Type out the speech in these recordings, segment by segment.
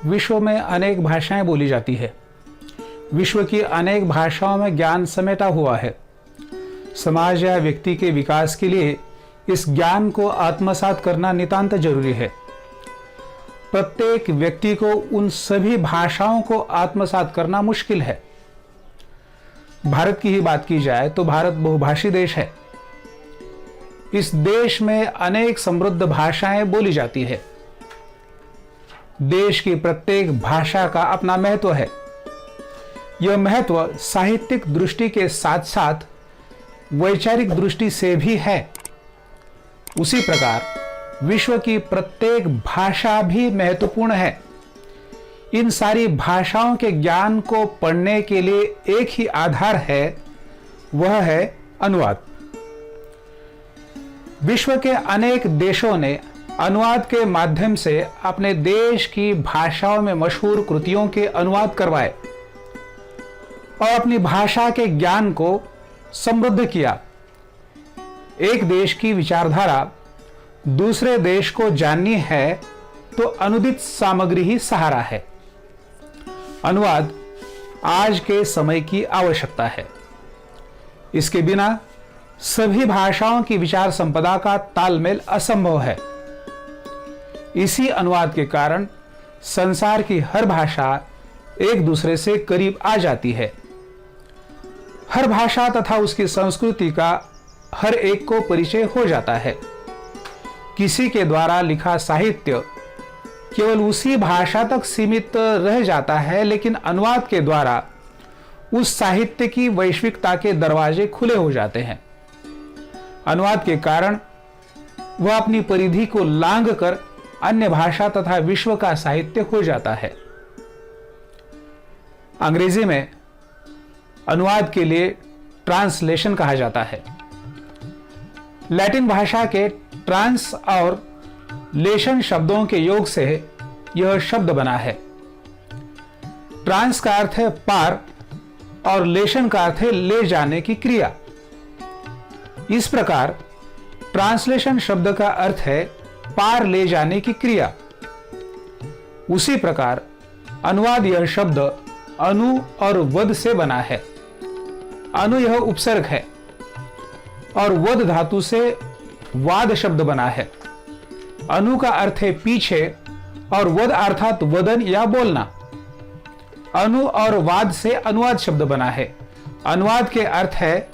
विश्व में अनेक भाषाएं बोली जाती है। विश्व की अनेक भाषाओं में ज्ञान समेटा हुआ है। समाज या व्यक्ति के विकास के लिए इस ज्ञान को आत्मसात करना नितांत जरूरी है। प्रत्येक व्यक्ति को उन सभी भाषाओं को आत्मसात करना मुश्किल है। भारत की ही बात की जाए तो भारत बहुभाषी देश है। इस देश में अनेक समृद्ध भाषाएं बोली जाती है। देश की प्रत्येक भाषा का अपना महत्व है। यह महत्व साहित्यिक दृष्टि के साथ साथ वैचारिक दृष्टि से भी है। उसी प्रकार विश्व की प्रत्येक भाषा भी महत्वपूर्ण है। इन सारी भाषाओं के ज्ञान को पढ़ने के लिए एक ही आधार है, वह है अनुवाद। विश्व के अनेक देशों ने अनुवाद के माध्यम से अपने देश की भाषाओं में मशहूर कृतियों के अनुवाद करवाए और अपनी भाषा के ज्ञान को समृद्ध किया। एक देश की विचारधारा दूसरे देश को जाननी है तो अनुदित सामग्री ही सहारा है। अनुवाद आज के समय की आवश्यकता है। इसके बिना सभी भाषाओं की विचार संपदा का तालमेल असंभव है। इसी अनुवाद के कारण संसार की हर भाषा एक दूसरे से करीब आ जाती है। हर भाषा तथा उसकी संस्कृति का हर एक को परिचय हो जाता है। किसी के द्वारा लिखा साहित्य केवल उसी भाषा तक सीमित रह जाता है, लेकिन अनुवाद के द्वारा उस साहित्य की वैश्विकता के दरवाजे खुले हो जाते हैं। अनुवाद के कारण वह अपनी परिधि को लांघकर अन्य भाषा तथा विश्व का साहित्य हो जाता है। अंग्रेजी में अनुवाद के लिए ट्रांसलेशन कहा जाता है। लैटिन भाषा के ट्रांस और लेशन शब्दों के योग से यह शब्द बना है। ट्रांस का अर्थ है पार और लेशन का अर्थ है ले जाने की क्रिया। इस प्रकार ट्रांसलेशन शब्द का अर्थ है पार ले जाने की क्रिया। उसी प्रकार अनुवाद यह शब्द अनु और वद से बना है। अनु यह उपसर्ग है और वद धातु से वाद शब्द बना है। अनु का अर्थ है पीछे और वद अर्थात वदन या बोलना। अनु और वाद से अनुवाद शब्द बना है। अनुवाद के अर्थ है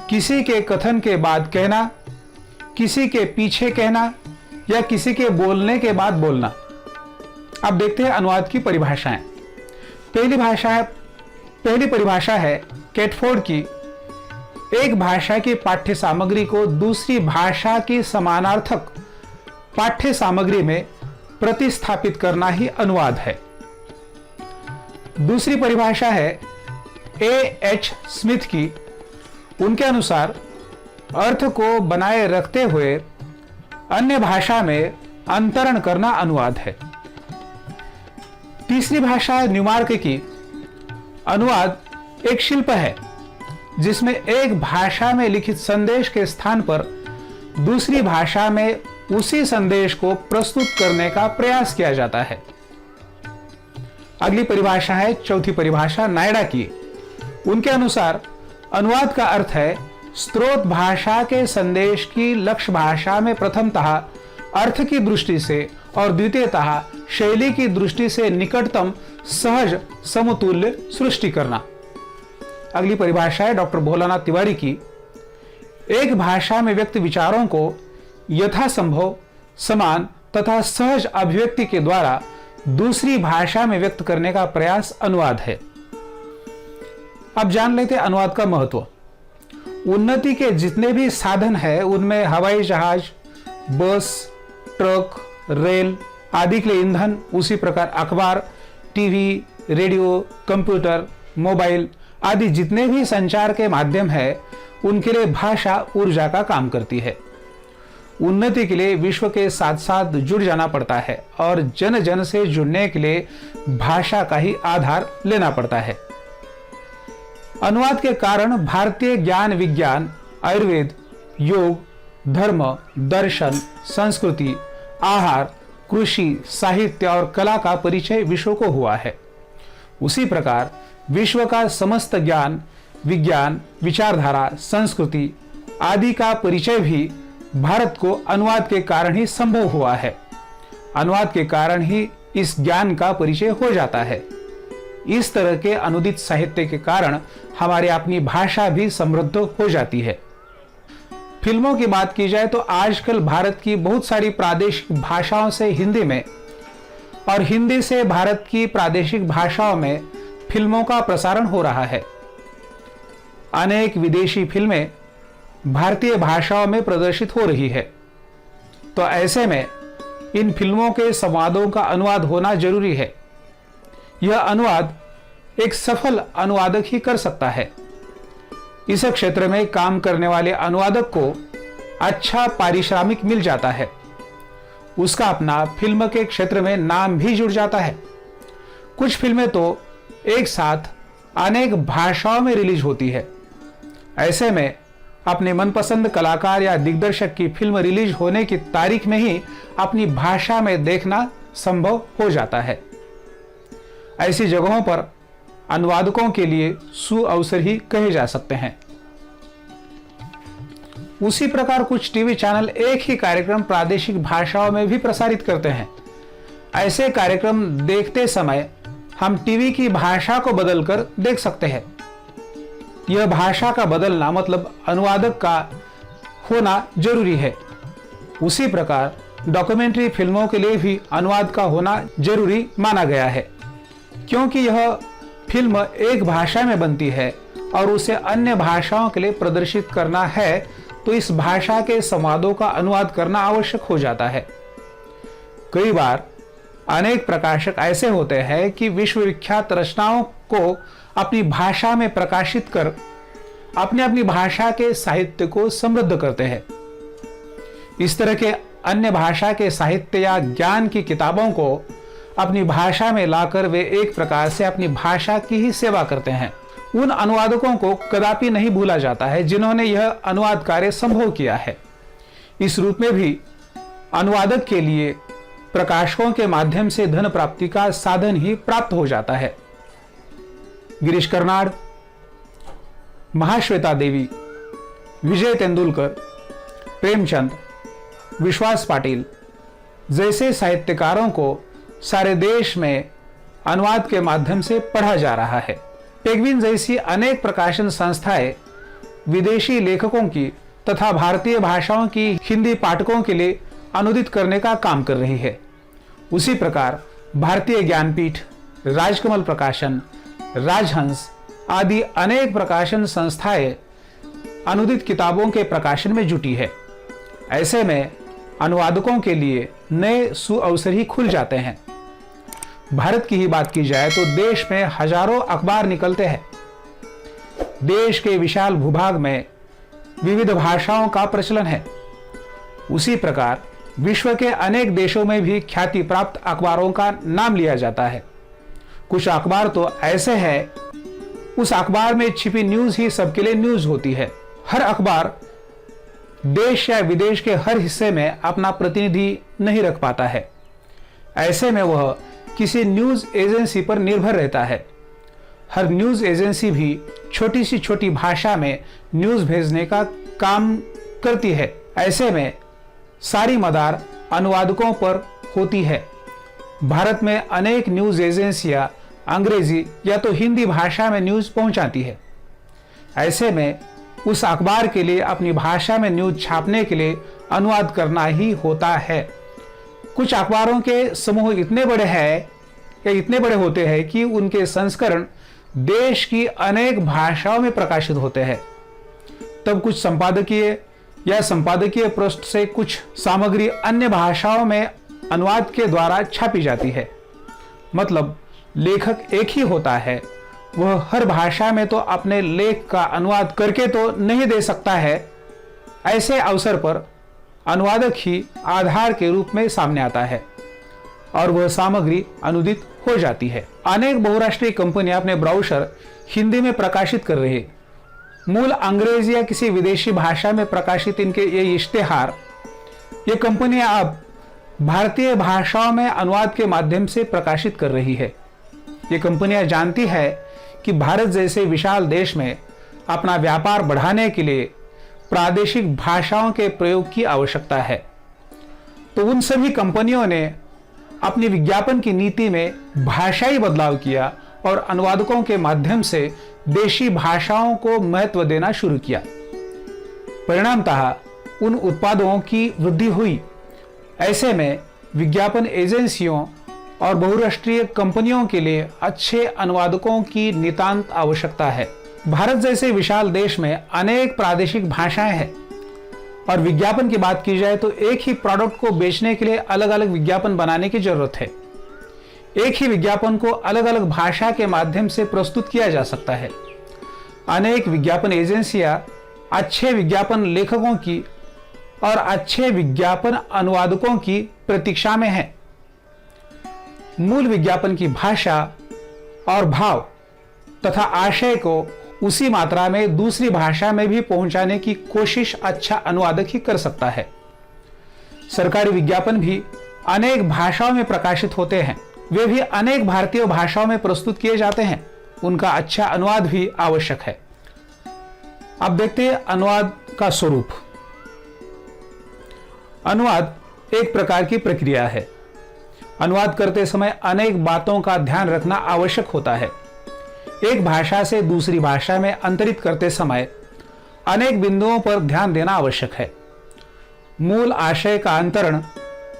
किसी के कथन के बाद कहना, किसी के पीछे कहना या किसी के बोलने के बाद बोलना। अब देखते हैं अनुवाद की परिभाषाएं। पहली परिभाषा है कैटफोर्ड की। एक भाषा की पाठ्य सामग्री को दूसरी भाषा की समानार्थक पाठ्य सामग्री में प्रतिस्थापित करना ही अनुवाद है। दूसरी परिभाषा है A.H. स्मिथ की। उनके अनुसार अर्थ को बनाए रखते हुए अन्य भाषा में अंतरण करना अनुवाद है। तीसरी भाषा है न्यूमार्क की। अनुवाद एक शिल्प है जिसमें एक भाषा में लिखित संदेश के स्थान पर दूसरी भाषा में उसी संदेश को प्रस्तुत करने का प्रयास किया जाता है। अगली परिभाषा है चौथी परिभाषा नायडा की। उनके अनुसार अनुवाद का अर्थ है स्रोत भाषा के संदेश की लक्ष्य भाषा में प्रथमतः अर्थ की दृष्टि से और द्वितीयतः शैली की दृष्टि से निकटतम सहज समतुल्य सृष्टि करना। अगली परिभाषा है डॉक्टर भोलानाथ तिवारी की। एक भाषा में व्यक्त विचारों को यथासंभव समान तथा सहज अभिव्यक्ति के द्वारा दूसरी भाषा में व्यक्त करने का प्रयास अनुवाद है। अब जान लेते हैं अनुवाद का महत्व। उन्नति के जितने भी साधन हैं उनमें हवाई जहाज, बस, ट्रक, रेल आदि के लिए ईंधन, उसी प्रकार अखबार, टीवी, रेडियो, कंप्यूटर, मोबाइल आदि जितने भी संचार के माध्यम है उनके लिए भाषा ऊर्जा का काम करती है। उन्नति के लिए विश्व के साथ साथ जुड़ जाना पड़ता है और जन जन से जुड़ने के लिए भाषा का ही आधार लेना पड़ता है। अनुवाद के कारण भारतीय ज्ञान विज्ञान, आयुर्वेद, योग, धर्म, दर्शन, संस्कृति, आहार, कृषि, साहित्य और कला का परिचय विश्व को हुआ है। उसी प्रकार विश्व का समस्त ज्ञान, विज्ञान, विचारधारा, संस्कृति आदि का परिचय भी भारत को अनुवाद के कारण ही संभव हुआ है। अनुवाद के कारण ही इस ज्ञान का परिचय हो जाता है। इस तरह के अनुदित साहित्य के कारण हमारी अपनी भाषा भी समृद्ध हो जाती है। फिल्मों की बात की जाए तो आजकल भारत की बहुत सारी प्रादेशिक भाषाओं से हिंदी में और हिंदी से भारत की प्रादेशिक भाषाओं में फिल्मों का प्रसारण हो रहा है। अनेक विदेशी फिल्में भारतीय भाषाओं में प्रदर्शित हो रही है। तो ऐसे में इन फिल्मों के संवादों का अनुवाद होना जरूरी है। यह अनुवाद एक सफल अनुवादक ही कर सकता है। इस क्षेत्र में काम करने वाले अनुवादक को अच्छा पारिश्रमिक मिल जाता है। उसका अपना फिल्म के क्षेत्र में नाम भी जुड़ जाता है। कुछ फिल्में तो एक साथ अनेक भाषाओं में रिलीज होती है। ऐसे में अपने मनपसंद कलाकार या दिग्दर्शक की फिल्म रिलीज होने की तारीख में ही अपनी भाषा में देखना संभव हो जाता है। ऐसी जगहों पर अनुवादकों के लिए सुअवसर ही कहे जा सकते हैं। उसी प्रकार कुछ टीवी चैनल एक ही कार्यक्रम प्रादेशिक भाषाओं में भी प्रसारित करते हैं। ऐसे कार्यक्रम देखते समय हम टीवी की भाषा को बदलकर देख सकते हैं। यह भाषा का बदलना मतलब अनुवादक का होना जरूरी है। उसी प्रकार डॉक्यूमेंट्री फिल्मों के लिए भी अनुवाद का होना जरूरी माना गया है, क्योंकि यह फिल्म एक भाषा में बनती है और उसे अन्य भाषाओं के लिए प्रदर्शित करना है, तो इस भाषा के संवादों का अनुवाद करना आवश्यक हो जाता है। कई बार अनेक प्रकाशक ऐसे होते हैं कि विश्वविख्यात रचनाओं को अपनी भाषा में प्रकाशित कर अपनी अपनी भाषा के साहित्य को समृद्ध करते हैं। इस तरह के अन्य भाषा के साहित्य या ज्ञान की किताबों को अपनी भाषा में लाकर वे एक प्रकार से अपनी भाषा की ही सेवा करते हैं। उन अनुवादकों को कदापि नहीं भूला जाता है जिन्होंने यह अनुवाद कार्य संभव किया है। इस रूप में भी अनुवादक के लिए प्रकाशकों के माध्यम से धन प्राप्ति का साधन ही प्राप्त हो जाता है। गिरीश कर्नाड, महाश्वेता देवी, विजय तेंदुलकर, प्रेमचंद, विश्वास पाटिल जैसे साहित्यकारों को सारे देश में अनुवाद के माध्यम से पढ़ा जा रहा है। पेंगुइन जैसी अनेक प्रकाशन संस्थाएं विदेशी लेखकों की तथा भारतीय भाषाओं की हिंदी पाठकों के लिए अनुदित करने का काम कर रही है। उसी प्रकार भारतीय ज्ञानपीठ, राजकमल प्रकाशन, राजहंस आदि अनेक प्रकाशन संस्थाएं अनुदित किताबों के प्रकाशन में जुटी है। ऐसे में अनुवादकों के लिए नए सुअवसर ही खुल जाते हैं। भारत की ही बात की जाए तो देश में हजारों अखबार निकलते हैं। देश के विशाल भूभाग में विविध भाषाओं का प्रचलन है। उसी प्रकार विश्व के अनेक देशों में भी ख्याति प्राप्त अखबारों का नाम लिया जाता है। कुछ अखबार तो ऐसे हैं, उस अखबार में छिपी न्यूज ही सबके लिए न्यूज होती है। हर अखबार देश या विदेश के हर हिस्से में अपना प्रतिनिधि नहीं रख पाता है। ऐसे में वह किसी न्यूज एजेंसी पर निर्भर रहता है। हर न्यूज एजेंसी भी छोटी सी छोटी भाषा में न्यूज भेजने का काम करती है। ऐसे में सारी मदार अनुवादकों पर होती है। भारत में अनेक न्यूज एजेंसियां अंग्रेजी या तो हिंदी भाषा में न्यूज पहुंचाती है। ऐसे में उस अखबार के लिए अपनी भाषा में न्यूज छापने के लिए अनुवाद करना ही होता है। कुछ अखबारों के समूह इतने बड़े हैं या इतने बड़े होते हैं कि उनके संस्करण देश की अनेक भाषाओं में प्रकाशित होते हैं। तब कुछ संपादकीय या संपादकीय पृष्ठ से कुछ सामग्री अन्य भाषाओं में अनुवाद के द्वारा छापी जाती है। मतलब लेखक एक ही होता है, वह हर भाषा में तो अपने लेख का अनुवाद करके तो नहीं दे सकता है। ऐसे अवसर पर अनुवादक ही आधार के रूप में सामने आता है और वह सामग्री अनुदित हो जाती है। अनेक बहुराष्ट्रीय कंपनियां अपने ब्राउशर हिंदी में प्रकाशित कर रही है। मूल अंग्रेजी या किसी विदेशी भाषा में प्रकाशित इनके ये इश्तेहार, ये कंपनियां अब भारतीय भाषाओं में अनुवाद के माध्यम से प्रकाशित कर रही है। ये कंपनियां जानती है कि भारत जैसे विशाल देश में अपना व्यापार बढ़ाने के लिए प्रादेशिक भाषाओं के प्रयोग की आवश्यकता है। तो उन सभी कंपनियों ने अपनी विज्ञापन की नीति में भाषाई बदलाव किया और अनुवादकों के माध्यम से देशी भाषाओं को महत्व देना शुरू किया। परिणामतः उन उत्पादों की वृद्धि हुई। ऐसे में विज्ञापन एजेंसियों और बहुराष्ट्रीय कंपनियों के लिए अच्छे अनुवादकों की नितांत आवश्यकता है। भारत जैसे विशाल देश में अनेक प्रादेशिक भाषाएं हैं और विज्ञापन की बात की जाए तो एक ही प्रोडक्ट को बेचने के लिए अलग अलग विज्ञापन बनाने की जरूरत है। एक ही विज्ञापन को अलग अलग भाषा के माध्यम से प्रस्तुत किया जा सकता है। अनेक विज्ञापन एजेंसियां अच्छे विज्ञापन लेखकों की और अच्छे विज्ञापन अनुवादकों की प्रतीक्षा में हैं। मूल विज्ञापन की भाषा और भाव तथा आशय को उसी मात्रा में दूसरी भाषा में भी पहुंचाने की कोशिश अच्छा अनुवादक ही कर सकता है। सरकारी विज्ञापन भी अनेक भाषाओं में प्रकाशित होते हैं। वे भी अनेक भारतीय भाषाओं में प्रस्तुत किए जाते हैं। उनका अच्छा अनुवाद भी आवश्यक है। अब देखते हैं अनुवाद का स्वरूप। अनुवाद एक प्रकार की प्रक्रिया है। अनुवाद करते समय अनेक बातों का ध्यान रखना आवश्यक होता है। एक भाषा से दूसरी भाषा में अंतरित करते समय अनेक बिंदुओं पर ध्यान देना आवश्यक है। मूल आशय का अंतरण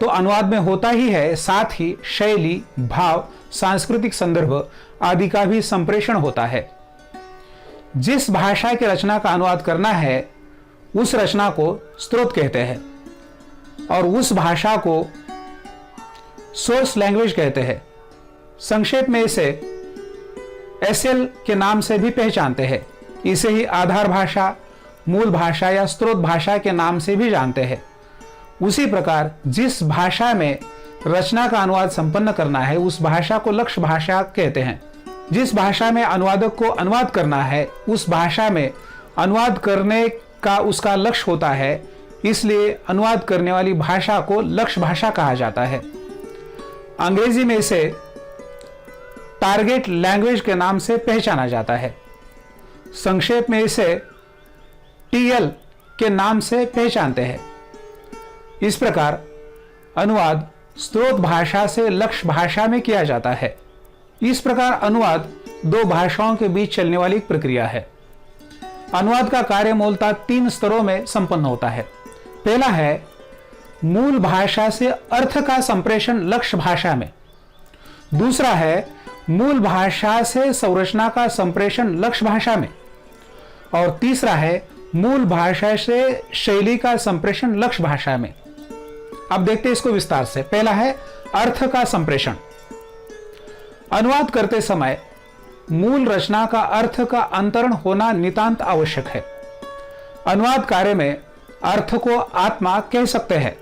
तो अनुवाद में होता ही है, साथ ही शैली, भाव, सांस्कृतिक संदर्भ आदि का भी संप्रेषण होता है। जिस भाषा की रचना का अनुवाद करना है उस रचना को स्रोत कहते हैं और उस भाषा को सोर्स लैंग्वेज कहते हैं। संक्षेप में इसे एसएल के नाम से भी पहचानते हैं। इसे ही आधार भाषा, मूल भाषा या स्रोत भाषा के नाम से भी जानते हैं। उसी प्रकार जिस भाषा में रचना का अनुवाद संपन्न करना है उस भाषा को लक्ष्य भाषा कहते हैं। जिस भाषा में अनुवादक को अनुवाद करना है उस भाषा में अनुवाद करने का उसका लक्ष्य होता है, इसलिए अनुवाद करने वाली भाषा को लक्ष्य भाषा कहा जाता है। अंग्रेजी में इसे टारगेट लैंग्वेज के नाम से पहचाना जाता है। संक्षेप में इसे टीएल के नाम से पहचानते हैं। इस प्रकार अनुवाद स्रोत भाषा से लक्ष्य भाषा में किया जाता है। इस प्रकार अनुवाद दो भाषाओं के बीच चलने वाली एक प्रक्रिया है। अनुवाद का कार्य मूलतः 3 स्तरों में संपन्न होता है। पहला है मूल भाषा से अर्थ का संप्रेषण लक्ष्य भाषा में। दूसरा है मूल भाषा से संरचना का संप्रेषण लक्ष्य भाषा में। और तीसरा है मूल भाषा से शैली का संप्रेषण लक्ष्य भाषा में। अब देखते हैं इसको विस्तार से। पहला है अर्थ का संप्रेषण। अनुवाद करते समय मूल रचना का अर्थ का अंतरण होना नितांत आवश्यक है। अनुवाद कार्य में अर्थ को आत्मा कह सकते हैं।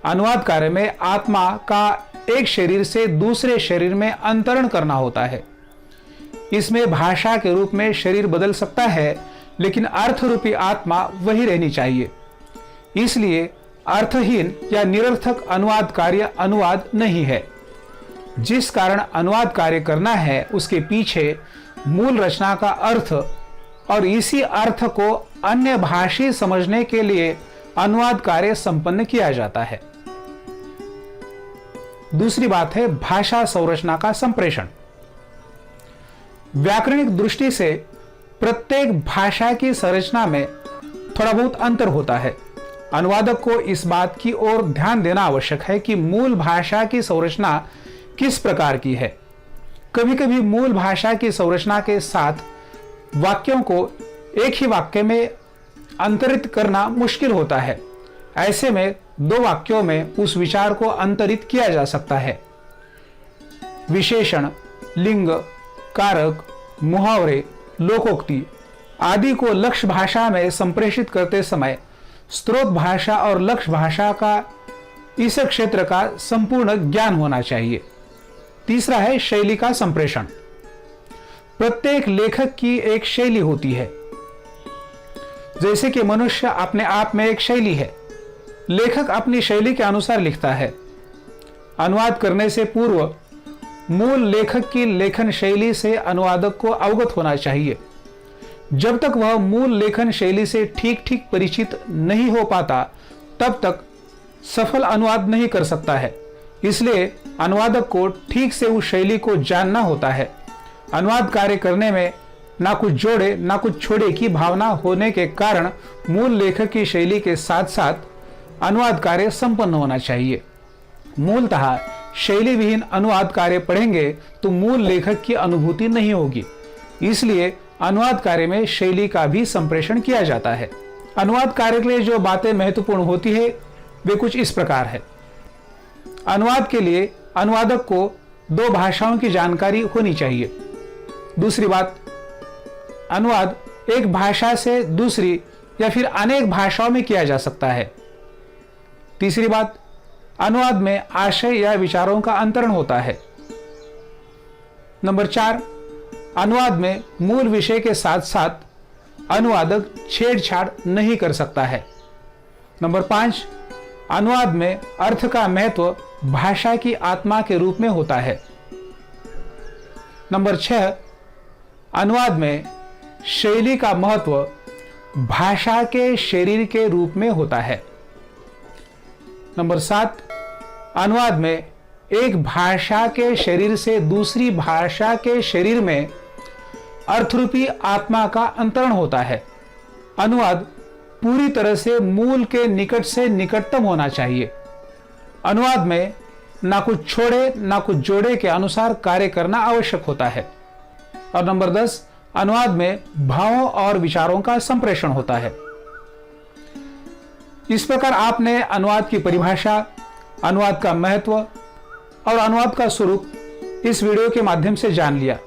अनुवाद कार्य में आत्मा का एक शरीर से दूसरे शरीर में अंतरण करना होता है। इसमें भाषा के रूप में शरीर बदल सकता है, लेकिन अर्थ रूपी आत्मा वही रहनी चाहिए। इसलिए अर्थहीन या निरर्थक अनुवाद कार्य अनुवाद नहीं है। जिस कारण अनुवाद कार्य करना है उसके पीछे मूल रचना का अर्थ और इसी अर्थ को अन्य भाषी समझने के लिए अनुवाद कार्य संपन्न किया जाता है। दूसरी बात है भाषा संरचना का संप्रेषण। व्याकरणिक दृष्टि से प्रत्येक भाषा की संरचना में थोड़ा बहुत अंतर होता है। अनुवादक को इस बात की ओर ध्यान देना आवश्यक है कि मूल भाषा की संरचना किस प्रकार की है। कभी कभी मूल भाषा की संरचना के साथ वाक्यों को एक ही वाक्य में अंतरित करना मुश्किल होता है। ऐसे में 2 वाक्यों में उस विचार को अंतरित किया जा सकता है। विशेषण, लिंग, कारक, मुहावरे, लोकोक्ति आदि को लक्ष्य भाषा में संप्रेषित करते समय स्रोत भाषा और लक्ष्य भाषा का इस क्षेत्र का संपूर्ण ज्ञान होना चाहिए। तीसरा है शैली का संप्रेषण। प्रत्येक लेखक की एक शैली होती है। जैसे कि मनुष्य अपने आप में एक शैली है, लेखक अपनी शैली के अनुसार लिखता है। अनुवाद करने से पूर्व मूल लेखक की लेखन शैली से अनुवादक को अवगत होना चाहिए। जब तक वह मूल लेखन शैली से ठीक ठीक परिचित नहीं हो पाता, तब तक सफल अनुवाद नहीं कर सकता है। इसलिए अनुवादक को ठीक से उस शैली को जानना होता है। अनुवाद कार्य करने में ना कुछ जोड़े ना कुछ छोड़े की भावना होने के कारण मूल लेखक की शैली के साथ साथ अनुवाद कार्य संपन्न होना चाहिए। मूलतः शैली विहीन अनुवाद कार्य पढ़ेंगे तो मूल लेखक की अनुभूति नहीं होगी। इसलिए अनुवाद कार्य में शैली का भी संप्रेषण किया जाता है। अनुवाद कार्य के लिए जो बातें महत्वपूर्ण होती है वे कुछ इस प्रकार है। अनुवाद के लिए अनुवादक को 2 भाषाओं की जानकारी होनी चाहिए। दूसरी बात, अनुवाद एक भाषा से दूसरी या फिर अनेक भाषाओं में किया जा सकता है। तीसरी बात, अनुवाद में आशय या विचारों का अंतरण होता है। नंबर 4, अनुवाद में मूल विषय के साथ साथ अनुवादक छेड़छाड़ नहीं कर सकता है। नंबर 5, अनुवाद में अर्थ का महत्व भाषा की आत्मा के रूप में होता है। नंबर 6, अनुवाद में शैली का महत्व भाषा के शरीर के रूप में होता है। नंबर 7, अनुवाद में एक भाषा के शरीर से दूसरी भाषा के शरीर में अर्थरूपी आत्मा का अंतरण होता है। अनुवाद पूरी तरह से मूल के निकट से निकटतम होना चाहिए। अनुवाद में ना कुछ छोड़े ना कुछ जोड़े के अनुसार कार्य करना आवश्यक होता है। और नंबर 10, अनुवाद में भावों और विचारों का संप्रेषण होता है। इस प्रकार आपने अनुवाद की परिभाषा, अनुवाद का महत्व और अनुवाद का स्वरूप इस वीडियो के माध्यम से जान लिया।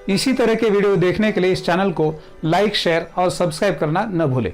इसी तरह के वीडियो देखने के लिए इस चैनल को लाइक, शेयर और सब्सक्राइब करना न भूलें।